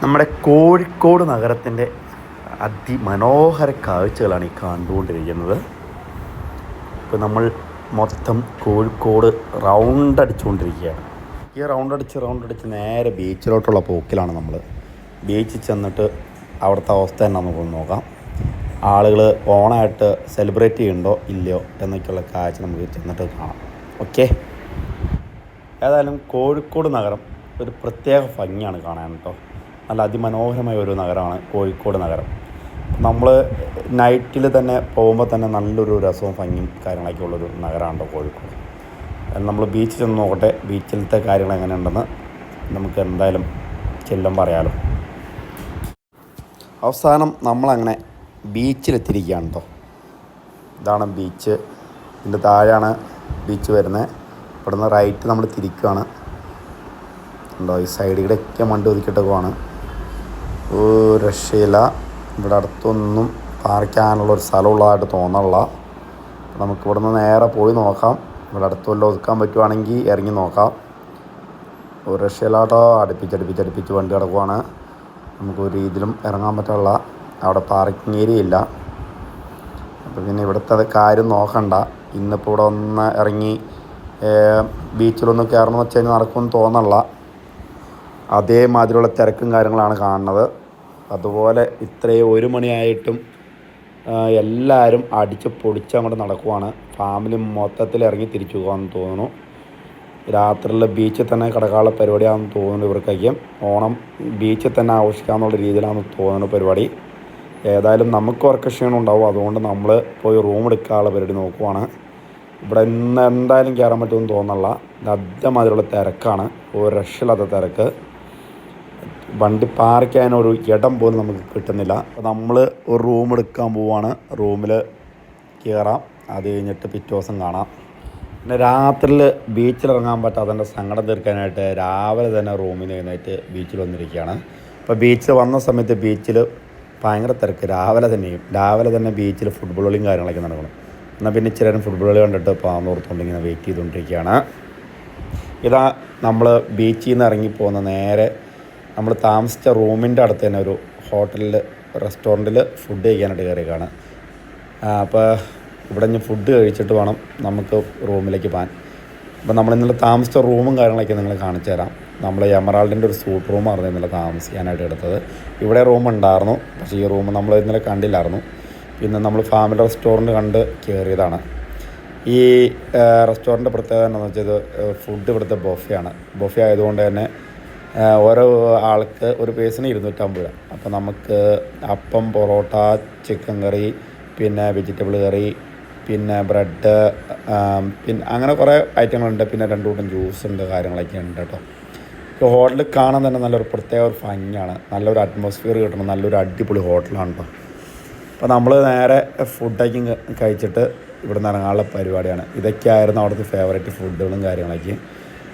നമ്മുടെ കോഴിക്കോട് നഗരത്തിൻ്റെ അതിമനോഹര കാഴ്ചകളാണ് ഈ കണ്ടുകൊണ്ടിരിക്കുന്നത്. ഇപ്പോൾ നമ്മൾ മൊത്തം കോഴിക്കോട് റൗണ്ട് അടിച്ചുകൊണ്ടിരിക്കുകയാണ്. ഈ റൗണ്ട് അടിച്ച് നേരെ ബീച്ചിലോട്ടുള്ള പോക്കിലാണ് നമ്മൾ. ബീച്ചിൽ ചെന്നിട്ട് അവിടുത്തെ അവസ്ഥ തന്നെ നമുക്ക് നോക്കാം. ആളുകൾ ഓണായിട്ട് സെലിബ്രേറ്റ് ചെയ്യുന്നുണ്ടോ ഇല്ലയോ എന്നൊക്കെയുള്ള കാഴ്ച നമുക്ക് ചെന്നിട്ട് കാണാം. ഓക്കെ, ഏതായാലും കോഴിക്കോട് നഗരം ഒരു പ്രത്യേക ഭംഗിയാണ് കാണാൻ കേട്ടോ. നല്ല അതിമനോഹരമായ ഒരു നഗരമാണ് കോഴിക്കോട് നഗരം. നമ്മൾ നൈറ്റിൽ തന്നെ പോകുമ്പോൾ തന്നെ നല്ലൊരു രസവും ഭംഗിയും കാര്യങ്ങളൊക്കെ ഉള്ളൊരു നഗരമാണ് കേട്ടോ കോഴിക്കോട്. നമ്മൾ ബീച്ചിൽ ചെന്ന് നോക്കട്ടെ, ബീച്ചിലത്തെ കാര്യങ്ങൾ എങ്ങനെയുണ്ടെന്ന് നമുക്ക് എന്തായാലും ചെല്ലും പറയാമല്ലോ. അവസാനം നമ്മളങ്ങനെ ബീച്ചിലെത്തിയിരിക്കുകയാണ് കേട്ടോ. ഇതാണ് ബീച്ച്, ഇതിൻ്റെ താഴെയാണ് ബീച്ച് വരുന്നത്. ഇവിടുന്ന് റൈറ്റ് നമ്മൾ തിരിക്കുകയാണ്. ഉണ്ടോ, ഈ സൈഡിലൊക്കെ വണ്ടി ഒതുക്കിയിട്ടൊക്കെയാണ്. ഒരു രക്ഷയില്ല. ഇവിടെ അടുത്തൊന്നും പാർക്കാനുള്ളൊരു സ്ഥലമുള്ളതായിട്ട് തോന്നണില്ല. നമുക്ക് ഇവിടുന്ന് നേരെ പോയി നോക്കാം. ഇവിടെ അടുത്ത് വല്ലതും ഒതുക്കാൻ പറ്റുവാണെങ്കിൽ ഇറങ്ങി നോക്കാം. ഒരു രക്ഷയില്ലാട്ടോ, അടുപ്പിച്ച് വണ്ടി കിടക്കുവാണ്. നമുക്ക് ഒരു രീതിയിലും ഇറങ്ങാൻ പറ്റുള്ള അവിടെ പാർക്കിംഗ് ഏരിയ ഇല്ല. അപ്പോൾ പിന്നെ ഇവിടുത്തെ കാര്യം നോക്കണ്ട. ഇന്നിപ്പോൾ ഇവിടെ ഒന്ന് ഇറങ്ങി ബീച്ചിലൊന്നും കയറണമെന്ന് വെച്ച് കഴിഞ്ഞാൽ നടക്കുമെന്ന് തോന്നണില്ല. അതേമാതിരിയുള്ള തിരക്കും കാര്യങ്ങളാണ് കാണുന്നത്. അതുപോലെ ഇത്രയും 1 മണിയായിട്ടും എല്ലാവരും അടിച്ച് പൊടിച്ച് അങ്ങോട്ട് നടക്കുവാണ്. ഫാമിലി മൊത്തത്തിൽ ഇറങ്ങി തിരിച്ചു പോകാമെന്ന് തോന്നുന്നു. രാത്രിയിൽ ബീച്ചിൽ തന്നെ കിടക്കാനുള്ള പരിപാടിയാണെന്ന് തോന്നുന്നു ഇവർക്കൊക്കെ. ഓണം ബീച്ചിൽ തന്നെ ആഘോഷിക്കാമെന്നുള്ള രീതിയിലാണെന്ന് തോന്നുന്നു പരിപാടി. ഏതായാലും നമുക്ക് ഉറക്ക ക്ഷീണം ഉണ്ടാവും. അതുകൊണ്ട് നമ്മൾ പോയി റൂം എടുക്കാനുള്ള പരിപാടി നോക്കുവാണ്. ഇവിടെ ഇന്ന് എന്തായാലും കയറാൻ പറ്റുമെന്ന് തോന്നണില്ല. അതേമാതിരിയുള്ള തിരക്കാണ്, ഒരു രക്ഷയില്ലാത്ത തിരക്ക്. വണ്ടി പാർക്ക് ചെയ്യാനൊരു ഇടം പോലും നമുക്ക് കിട്ടുന്നില്ല. അപ്പോൾ നമ്മൾ ഒരു റൂം എടുക്കാൻ പോവാണ്. റൂമിൽ കയറാം, അത് കഴിഞ്ഞിട്ട് പിറ്റേ ദിവസം കാണാം. പിന്നെ രാത്രിയിൽ ബീച്ചിലിറങ്ങാൻ പറ്റാതെ എൻ്റെ സങ്കടം തീർക്കാനായിട്ട് രാവിലെ തന്നെ റൂമിൽ എഴുന്നേറ്റ് ബീച്ചിൽ വന്നിരിക്കുകയാണ്. അപ്പോൾ ബീച്ചിൽ വന്ന സമയത്ത് ബീച്ചിൽ ഭയങ്കര തിരക്ക്. രാവിലെ തന്നെ ബീച്ചിൽ ഫുട്ബോൾ കളിയും കാര്യങ്ങളൊക്കെ നടക്കണം. എന്നാൽ പിന്നെ ഇച്ചിരി നേരം ഫുട്ബോൾ കളി കണ്ടിട്ട് പാന്ന് ഓർത്തുകൊണ്ട് ഇങ്ങനെ വെയിറ്റ് ചെയ്തുകൊണ്ടിരിക്കുകയാണ്. ഇതാ നമ്മൾ ബീച്ചിൽ നിന്ന് ഇറങ്ങിപ്പോകുന്ന നേരെ നമ്മൾ താമസിച്ച റൂമിൻ്റെ അടുത്ത് തന്നെ ഒരു ഹോട്ടലിൽ റെസ്റ്റോറൻറ്റിൽ ഫുഡ് കഴിക്കാനായിട്ട് കയറിയേക്കാണ്. അപ്പോൾ ഇവിടെ നിന്ന് ഫുഡ് കഴിച്ചിട്ട് വേണം നമുക്ക് റൂമിലേക്ക് പോകാൻ. അപ്പോൾ നമ്മൾ ഇന്നലെ താമസിച്ച റൂമും കാര്യങ്ങളൊക്കെ നിങ്ങൾ കാണിച്ചു തരാം. നമ്മൾ എമറാൾഡിൻ്റെ ഒരു സൂട്ട് റൂമായിരുന്നു ഇന്നലെ താമസിക്കാനായിട്ട് എടുത്തത്. ഇവിടെ റൂം ഉണ്ടായിരുന്നു, പക്ഷേ ഈ റൂം നമ്മൾ ഇന്നലെ കണ്ടില്ലായിരുന്നു. പിന്നെ നമ്മൾ ഫാമിലി റെസ്റ്റോറൻറ്റ് കണ്ട് കയറിയതാണ്. ഈ റെസ്റ്റോറൻറ്റ് പ്രത്യേകത എന്താണെന്ന് വെച്ചാൽ ഫുഡ് ഇവിടുത്തെ ബൊഫയാണ്. ബൊഫെ ആയതുകൊണ്ട് തന്നെ ഓരോ ആൾക്ക് ഒരു പേഴ്സണ് 250 രൂപ. അപ്പോൾ നമുക്ക് അപ്പം, പൊറോട്ട, ചിക്കൻ കറി, പിന്നെ വെജിറ്റബിൾ കറി, പിന്നെ ബ്രെഡ്, പിന്നെ അങ്ങനെ കുറേ ഐറ്റങ്ങളുണ്ട്. പിന്നെ 2 കൂട്ടം ജ്യൂസ് ഉണ്ട്, കാര്യങ്ങളൊക്കെ ഉണ്ട് കേട്ടോ. ഇപ്പോൾ ഹോട്ടലിൽ കാണാൻ തന്നെ നല്ലൊരു പ്രത്യേക ഒരു ഭംഗിയാണ്, നല്ലൊരു അറ്റ്മോസ്ഫിയർ കിട്ടണം, നല്ലൊരു അടിപൊളി ഹോട്ടലാണ് കേട്ടോ. അപ്പോൾ നമ്മൾ നേരെ ഫുഡൊക്കെ കഴിച്ചിട്ട് ഇവിടെ നിന്ന് ഇറങ്ങാനുള്ള പരിപാടിയാണ്. ഇതൊക്കെയായിരുന്നു അവിടുത്തെ ഫേവറേറ്റ് ഫുഡുകളും കാര്യങ്ങളൊക്കെ.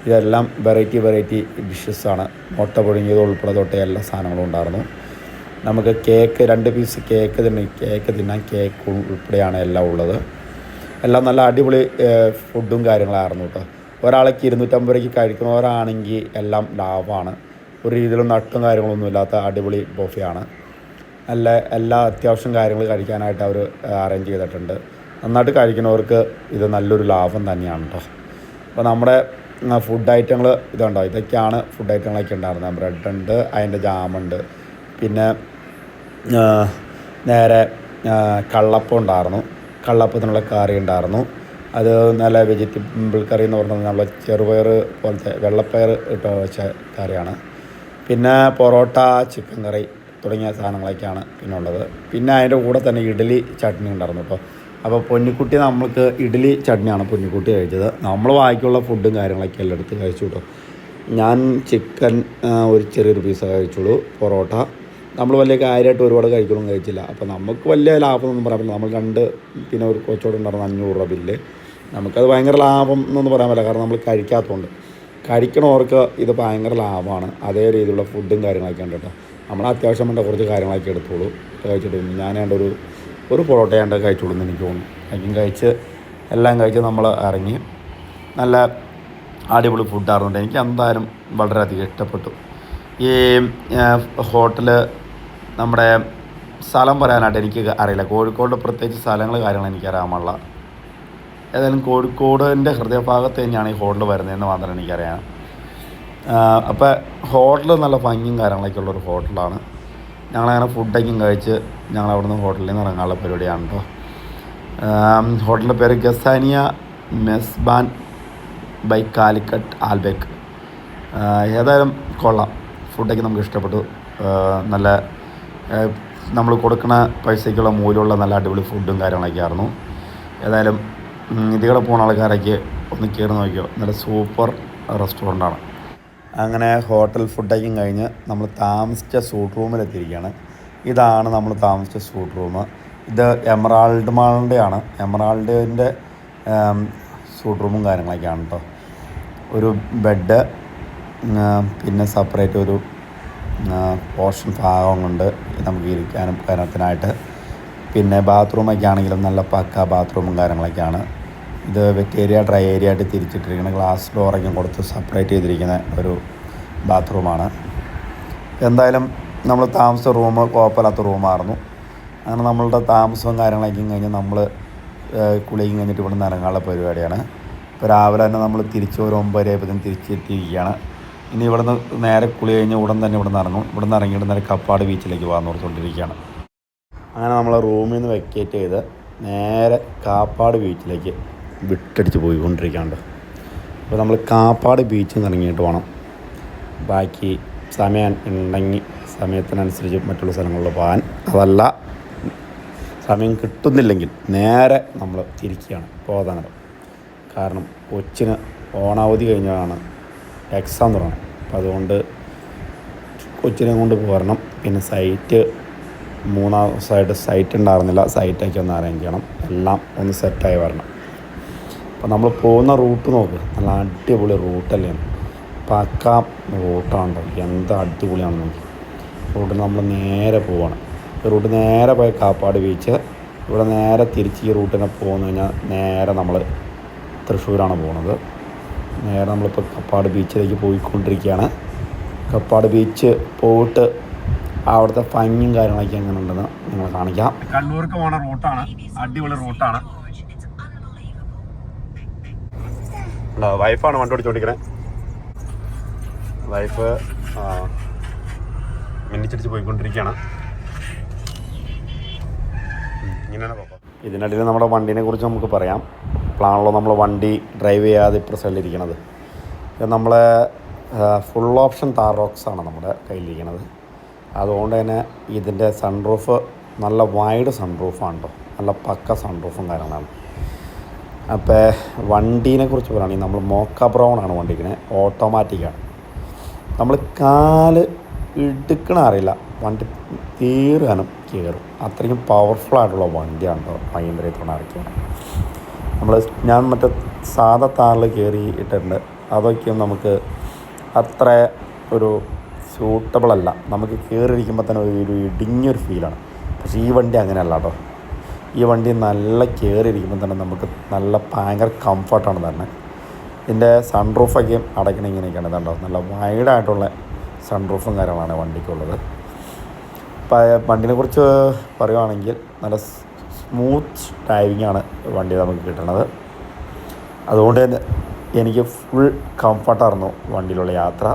ഇതെല്ലാം വെറൈറ്റി ഡിഷസാണ്. മുട്ട പുഴുങ്ങിയത് ഉൾപ്പെടെ തൊട്ട് എല്ലാ സാധനങ്ങളും ഉണ്ടായിരുന്നു. നമുക്ക് കേക്ക് 2 പീസ് കേക്ക് തിന്നാൻ കേക്ക് ഉൾപ്പെടെയാണ് എല്ലാം ഉള്ളത്. എല്ലാം നല്ല അടിപൊളി ഫുഡും കാര്യങ്ങളായിരുന്നു കേട്ടോ. ഒരാൾക്ക് 250 രൂപയ്ക്ക് കഴിക്കുന്നവരാണെങ്കിൽ എല്ലാം ലാഭമാണ്. ഒരു രീതിയിലും നട്ടും കാര്യങ്ങളൊന്നും ഇല്ലാത്ത അടിപൊളി ബൊഫയാണ്. നല്ല എല്ലാ അത്യാവശ്യം കാര്യങ്ങൾ കഴിക്കാനായിട്ട് അവർ അറേഞ്ച് ചെയ്തിട്ടുണ്ട്. നന്നായിട്ട് കഴിക്കുന്നവർക്ക് ഇത് നല്ലൊരു ലാഭം തന്നെയാണ് കേട്ടോ. അപ്പോൾ നമ്മുടെ ഫുഡ് ഐറ്റങ്ങൾ ഇതുണ്ടോ, ഇതൊക്കെയാണ് ഫുഡ് ഐറ്റങ്ങളൊക്കെ ഉണ്ടായിരുന്നത്. ബ്രെഡ് ഉണ്ട്, അതിൻ്റെ ജാമുണ്ട്, പിന്നെ നേരെ കള്ളപ്പം ഉണ്ടായിരുന്നു. കള്ളപ്പത്തിനുള്ള കറി ഉണ്ടായിരുന്നു. അത് നല്ല വെജിറ്റബിൾ കറി എന്ന് പറഞ്ഞാൽ നമ്മളെ ചെറുപയർ പോലത്തെ വെള്ളപ്പയർ ഇട്ട് വെച്ച കറിയാണ്. പിന്നെ പൊറോട്ട, ചിക്കൻ കറി തുടങ്ങിയ സാധനങ്ങളൊക്കെയാണ് പിന്നെ ഉള്ളത്. പിന്നെ അതിൻ്റെ കൂടെ തന്നെ ഇഡ്ഡലി ചട്നി ഉണ്ടായിരുന്നു കേട്ടോ. അപ്പോൾ പൊന്നിക്കുട്ടി നമ്മൾക്ക് ഇഡ്ഡലി ചട്നിയാണ് പൊന്നിക്കുട്ടി കഴിച്ചത്. നമ്മൾ ബാക്കിയുള്ള ഫുഡും കാര്യങ്ങളൊക്കെ എല്ലാം എടുത്ത് കഴിച്ചു കേട്ടോ. ഞാൻ ചിക്കൻ ഒരു ചെറിയൊരു പീസ് കഴിച്ചുള്ളൂ. പൊറോട്ട നമ്മൾ വലിയ കാര്യമായിട്ട് ഒരുപാട് കഴിക്കണമെന്ന് കഴിച്ചില്ല. അപ്പോൾ നമുക്ക് വലിയ ലാഭമൊന്നും പറയാൻ പറ്റില്ല. നമ്മൾ 2 പിന്നെ ഒരു കൊച്ചോട് ഉണ്ടായിരുന്നു 500 രൂപ ബില്ല്. നമുക്കത് ഭയങ്കര ലാഭം എന്നൊന്നും പറയാൻ പറ്റില്ല, കാരണം നമ്മൾ കഴിക്കാത്തതുകൊണ്ട്. കഴിക്കണവർക്ക് ഇത് ഭയങ്കര ലാഭമാണ്. അതേ രീതിയിലുള്ള ഫുഡും കാര്യങ്ങളൊക്കെ ഉണ്ട് കേട്ടോ. നമ്മൾ അത്യാവശ്യം വേണ്ട കുറച്ച് കാര്യങ്ങളൊക്കെ എടുത്തോളൂ കഴിച്ചിട്ട്. ഞാൻ ഒരു പൊറോട്ട കഴിച്ചോളൂ എന്ന് എനിക്ക് തോന്നുന്നു. എല്ലാം കഴിച്ച് നമ്മൾ ഇറങ്ങി. നല്ല അടിപൊളി ഫുഡായിരുന്നു. എനിക്ക് എന്തായാലും വളരെയധികം ഇഷ്ടപ്പെട്ടു. ഈ ഹോട്ടല് നമ്മുടെ സ്ഥലം പറയാനായിട്ട് എനിക്ക് അറിയില്ല. കോഴിക്കോട് പ്രത്യേകിച്ച് സ്ഥലങ്ങൾ കാര്യങ്ങൾ എനിക്കറിയാമുള്ള. ഏതായാലും കോഴിക്കോടിൻ്റെ ഹൃദയഭാഗത്ത് തന്നെയാണ് ഈ ഹോട്ടൽ വരുന്നതെന്ന് മാത്രമേ എനിക്കറിയാം. അപ്പോൾ ഹോട്ടൽ നല്ല ഭംഗിയും കാര്യങ്ങളൊക്കെ ഉള്ളൊരു ഹോട്ടലാണ്. ഞങ്ങളങ്ങനെ ഫുഡൊക്കെ കഴിച്ച് ഞങ്ങൾ അവിടുന്ന് ഹോട്ടലിൽ നിന്ന് ഇറങ്ങാനുള്ള പരിപാടിയാണ് കേട്ടോ. ഹോട്ടലിൻ്റെ പേര് ഗസാനിയ മെസ്ബാൻ ബൈ കാലിക്കറ്റ് ആൽബേക്ക്. ഏതായാലും കൊള്ളാം, ഫുഡൊക്കെ നമുക്ക് ഇഷ്ടപ്പെട്ടു. നല്ല നമ്മൾ കൊടുക്കുന്ന പൈസയ്ക്കുള്ള മൂല്യമുള്ള നല്ല അടിപൊളി ഫുഡും കാര്യങ്ങളൊക്കെ ആയിരുന്നു. ഏതായാലും ഇതികളെ പോകുന്ന ആൾക്കാരൊക്കെ ഒന്ന് കയറി നോക്കിയോ, നല്ല സൂപ്പർ റെസ്റ്റോറൻ്റാണ്. അങ്ങനെ ഹോട്ടൽ ഫുഡൊക്കെയും കഴിഞ്ഞ് നമ്മൾ താമസിച്ച സൂട്ട് റൂമിലെത്തിയിരിക്കുകയാണ്. ഇതാണ് നമ്മൾ താമസിച്ച സൂട്ട് റൂം. ഇത് എമറാൾഡ് മാളിൻ്റെയാണ്. എമറാൾഡിൻ്റെ സൂട്ട് റൂമും കാര്യങ്ങളൊക്കെയാണ് കേട്ടോ. ഒരു ബെഡ്, പിന്നെ സെപ്പറേറ്റ് ഒരു പോർഷൻ ഭാഗം കൊണ്ട് നമുക്ക് ഇരിക്കാനും കാര്യത്തിനായിട്ട്. പിന്നെ ബാത്റൂമൊക്കെ ആണെങ്കിലും നല്ല പക്ക ബാത്റൂമും കാര്യങ്ങളൊക്കെയാണ്. ഇത് വെറ്റ് ഏരിയ ഡ്രൈ ഏരിയ ആയിട്ട് തിരിച്ചിട്ടിരിക്കുന്ന ഗ്ലാസ് ഡോറൊക്കെ കൊടുത്ത് സെപ്പറേറ്റ് ചെയ്തിരിക്കുന്ന ഒരു ബാത്റൂമാണ്. എന്തായാലും നമ്മൾ താമസ റൂം കുഴപ്പമില്ലാത്ത റൂമായിരുന്നു. അങ്ങനെ നമ്മളുടെ താമസവും കാര്യങ്ങളൊക്കെ കഴിഞ്ഞ് നമ്മൾ കുളിയും കഴിഞ്ഞിട്ട് ഇവിടെ നിന്ന് ഇറങ്ങാനുള്ള പരിപാടിയാണ്. ഇപ്പോൾ രാവിലെ തന്നെ നമ്മൾ തിരിച്ച് ഒരു 9:30 തിരിച്ചെത്തിയിരിക്കുകയാണ്. ഇനി ഇവിടെ നിന്ന് നേരെ കുളി കഴിഞ്ഞ് ഉടൻ തന്നെ ഇവിടെ നിന്ന് ഇറങ്ങും. ഇവിടെ നിന്ന് ഇറങ്ങിയിട്ട് നേരെ കപ്പാട് ബീച്ചിലേക്ക് പോകാൻ ഓർത്തുകൊണ്ടിരിക്കുകയാണ്. അങ്ങനെ നമ്മൾ റൂമിൽ നിന്ന് വെക്കേറ്റ് ചെയ്ത് നേരെ കാപ്പാട് ബീച്ചിലേക്ക് വിട്ടടിച്ച് പോയിക്കൊണ്ടിരിക്കുകയാണ്. അപ്പോൾ നമ്മൾ കാപ്പാട് ബീച്ചിൽ നിന്ന് ഇറങ്ങിയിട്ട് വേണം ബാക്കി സമയം ഉണ്ടെങ്കിൽ സമയത്തിനനുസരിച്ച് മറ്റുള്ള സ്ഥലങ്ങളിൽ പോകാൻ. അതല്ല സമയം കിട്ടുന്നില്ലെങ്കിൽ നേരെ നമ്മൾ തിരിക്കുകയാണ് പോകാൻ. കാരണം കൊച്ചിന് ഓണാവധി കഴിഞ്ഞാണ് എക്സാം തുടങ്ങണം. അപ്പോൾ അതുകൊണ്ട് കൊച്ചിനെ കൊണ്ട് പോരണം. പിന്നെ സൈറ്റ് 3 ദിവസമായിട്ട് സൈറ്റ് ഉണ്ടായിരുന്നില്ല. സൈറ്റൊക്കെ ഒന്ന് അറേഞ്ച് ചെയ്യണം. എല്ലാം ഒന്ന് സെറ്റായി വരണം. അപ്പോൾ നമ്മൾ പോകുന്ന റൂട്ട് നോക്ക്, നല്ല അടിപൊളി റൂട്ടല്ലേ, പക്ക റൂട്ടാണ്. എന്താ അടിപൊളിയാണെന്ന് നോക്കി. റൂട്ടിൽ നമ്മൾ നേരെ പോവാണ്. ഈ റൂട്ട് നേരെ പോയി കാപ്പാട് ബീച്ച്. ഇവിടെ നേരെ തിരിച്ച് ഈ റൂട്ടിനെ പോകുന്നു കഴിഞ്ഞാൽ നേരെ നമ്മൾ തൃശ്ശൂരാണ് പോകുന്നത്. നേരെ നമ്മളിപ്പോൾ കപ്പാട് ബീച്ചിലേക്ക് പോയിക്കൊണ്ടിരിക്കുകയാണ്. കപ്പാട് ബീച്ച് പോയിട്ട് അവിടുത്തെ ഭംഗിയും കാര്യങ്ങളൊക്കെ എങ്ങനെ ഉണ്ടെന്ന് നിങ്ങൾ കാണിക്കാം. കണ്ണൂർക്ക് പോകുന്ന റൂട്ടാണ്, അടിപൊളി റൂട്ടാണ്. വൈഫാണ് വണ്ടി ഓടിച്ചോണ്ടിരിക്കണേ. വൈഫ് മിന്നിച്ചടിച്ച് പോയിക്കൊണ്ടിരിക്കുകയാണ്. ഇങ്ങനെയാണ് പോകാം. ഇതിനിടയിൽ നമ്മുടെ വണ്ടീനെ കുറിച്ച് നമുക്ക് പറയാം. ഇപ്പോഴാണല്ലോ നമ്മൾ വണ്ടി ഡ്രൈവ് ചെയ്യാതെ ഇപ്പോൾ സൈഡിലിരിക്കണത്. നമ്മളെ ഫുൾ ഓപ്ഷൻ താർറോക്സാണ് നമ്മുടെ കയ്യിലിരിക്കുന്നത്. അതുകൊണ്ട് തന്നെ ഇതിൻ്റെ സൺറൂഫ് നല്ല വൈഡ് സൺറൂഫാണ് കേട്ടോ. നല്ല പക്ക സൺറൂഫും കാര്യങ്ങളാണ്. അപ്പോൾ വണ്ടീനെ കുറിച്ച് പറയുകയാണെങ്കിൽ നമ്മൾ മോക്ക ബ്രൗണാണ് വണ്ടിക്കുന്നത്. ഓട്ടോമാറ്റിക്കാണ്. നമ്മൾ കാല് എടുക്കണ അറിയില്ല, വണ്ടി തീരാനും കയറും. അത്രയും പവർഫുള്ളായിട്ടുള്ള വണ്ടിയാണ് കേട്ടോ. ഭയങ്കര തൊണാറിക്കാണ്. ഞാൻ മറ്റേ സാധാ താറിൽ കയറിയിട്ടുണ്ട്. അതൊക്കെയും നമുക്ക് അത്ര ഒരു സ്യൂട്ടബിളല്ല. നമുക്ക് കയറിയിരിക്കുമ്പോൾ തന്നെ ഒരു ഇടുങ്ങിയൊരു ഫീലാണ്. പക്ഷേ ഈ വണ്ടി അങ്ങനെയല്ല കേട്ടോ. ഈ വണ്ടി നല്ല കയറിയിരിക്കുമ്പോൾ തന്നെ നമുക്ക് നല്ല ഭയങ്കര കംഫർട്ടാണ് തന്നെ. ഇതിൻ്റെ സൺറൂഫൊക്കെ അടയ്ക്കണ ഇങ്ങനെയൊക്കെയാണ്. ഇതുണ്ടോ, നല്ല വൈഡായിട്ടുള്ള സൺറൂഫും കാര്യങ്ങളാണ് വണ്ടിക്കുള്ളത്. അപ്പോൾ വണ്ടിനെ കുറിച്ച് പറയുകയാണെങ്കിൽ നല്ല സ്മൂത്ത് ഡ്രൈവിങ്ങാണ് വണ്ടി നമുക്ക് കിട്ടുന്നത്. അതുകൊണ്ട് തന്നെ എനിക്ക് ഫുൾ കംഫർട്ടായിരുന്നു വണ്ടിയിലുള്ള യാത്ര.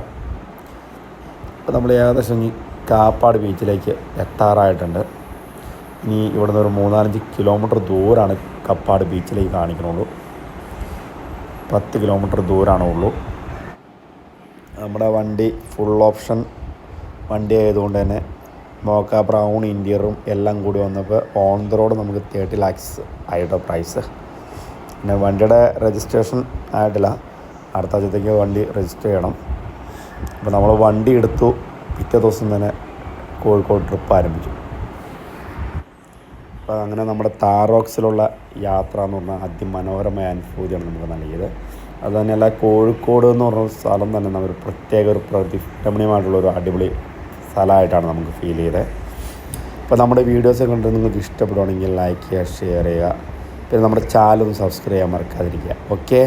അപ്പോൾ നമ്മൾ ഏകദേശം ഈ കാപ്പാട് ബീച്ചിലേക്ക് എത്താറായിട്ടുണ്ട്. ഇനി ഇവിടുന്ന് ഒരു 3-4 കിലോമീറ്റർ ദൂരമാണ് കപ്പാട് ബീച്ചിലേക്ക് കാണിക്കണുള്ളൂ. 10 കിലോമീറ്റർ ദൂരമാണുള്ളൂ. നമ്മുടെ വണ്ടി ഫുൾ ഓപ്ഷൻ വണ്ടി ആയതുകൊണ്ട് തന്നെ മോക്ക ബ്രൗൺ ഇൻറ്റീരിയറും എല്ലാം കൂടി വന്നപ്പോൾ ഓൺ ദ റോഡ് നമുക്ക് 30 lakhs ആയിട്ടോ പ്രൈസ്. പിന്നെ വണ്ടിയുടെ രജിസ്ട്രേഷൻ ആയിട്ടില്ല. അടുത്ത ആഴ്ചത്തേക്ക് വണ്ടി രജിസ്റ്റർ ചെയ്യണം. അപ്പോൾ നമ്മൾ വണ്ടി എടുത്തു. പിറ്റേ ദിവസം തന്നെ കോഴിക്കോട് ട്രിപ്പ് ആരംഭിച്ചു. അപ്പോൾ അങ്ങനെ നമ്മുടെ താറോക്സിലുള്ള യാത്ര എന്ന് പറഞ്ഞാൽ അതിമനോഹരമായ അനുഭൂതിയാണ് നമുക്ക് നൽകിയത്. അത് തന്നെയല്ല, കോഴിക്കോട് എന്ന് പറഞ്ഞ സ്ഥലം തന്നെ നമ്മൾ പ്രത്യേക ഒരു രമണീയമായിട്ടുള്ളൊരു അടിപൊളി സ്ഥലമായിട്ടാണ് നമുക്ക് ഫീൽ ചെയ്തത്. അപ്പോൾ നമ്മുടെ വീഡിയോസ് കണ്ട് നിങ്ങൾക്ക് ഇഷ്ടപ്പെടുകയാണെങ്കിൽ ലൈക്ക് ചെയ്യുക, ഷെയർ ചെയ്യുക. പിന്നെ നമ്മുടെ ചാനൽ ഒന്ന് സബ്സ്ക്രൈബ് ചെയ്യാൻ മറക്കാതിരിക്കുക. ഓക്കെ.